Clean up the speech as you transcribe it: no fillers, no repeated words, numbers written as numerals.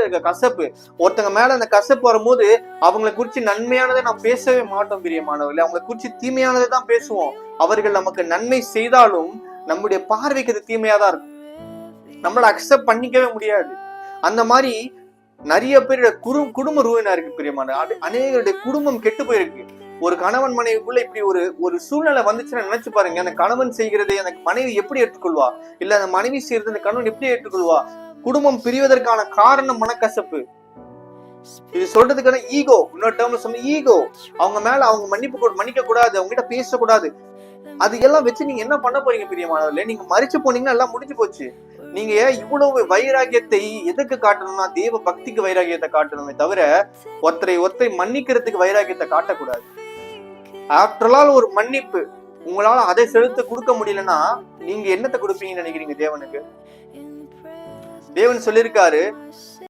இருக்க கசப்பு. ஒருத்தங்க மேல அந்த கசப்பு வரும்போது அவங்களை குறிச்சு நன்மையானதை நாம் பேசவே மாட்டோம் பிரியமானவர்களே. அவங்களை குறிச்சு தீமையானதை தான் பேசுவோம். அவர்கள் நமக்கு நன்மை செய்தாலும் நம்முடைய பார்வைக்கு அது தீமையாதான் இருக்கும். நம்மள அக்செப்ட் பண்ணிக்கவே முடியாது. அந்த மாதிரி நிறைய பேருடைய குடும்ப ரூவினா இருக்கு பிரியமான. அநேகருடைய குடும்பம் கெட்டு போயிருக்கு. ஒரு கணவன் மனைவிக்குள்ள இப்படி ஒரு சூழ்நிலை வந்துச்சுன்னா நினைச்சு பாருங்க, அந்த கணவன் செய்கிறதை எனக்கு மனைவி எப்படி ஏற்றுக்கொள்வா, இல்ல அந்த மனைவி செய்யறது அந்த கணவன் எப்படி ஏற்றுக்கொள்வா? குடும்பம் பிரிவதற்கான காரணம் மனக்கசப்பு. இது சொல்றதுக்கான ஈகோ. இன்னொரு டேர்ம்ல சொன்ன ஈகோ. அவங்க மேல அவங்க மன்னிக்க கூடாது, அவங்க கிட்ட பேசக்கூடாது. அது எல்லாம் வச்சு நீங்க என்ன பண்ண போறீங்க பிரியமானவர்களே? நீங்க மறிச்சு போனீங்கன்னா எல்லாம் முடிஞ்சு போச்சு. நீங்க இவ்வளவு வைராகியத்தை எதுக்கு காட்டணும்னா தேவ பக்திக்கு வைராகியத்தை காட்டணுமே தவிர ஒருத்தரை மன்னிக்கிறதுக்கு வைராகியத்தை காட்டக்கூடாது. ஆஃப்டர் ஆல் ஒரு மன்னிப்பு உங்களால அதை செலுத்த கொடுக்க முடியலன்னா நீங்க என்னத்தை கொடுப்பீங்கன்னு நினைக்கிறீங்க தேவனுக்கு? தேவன் சொல்லியிருக்காரு,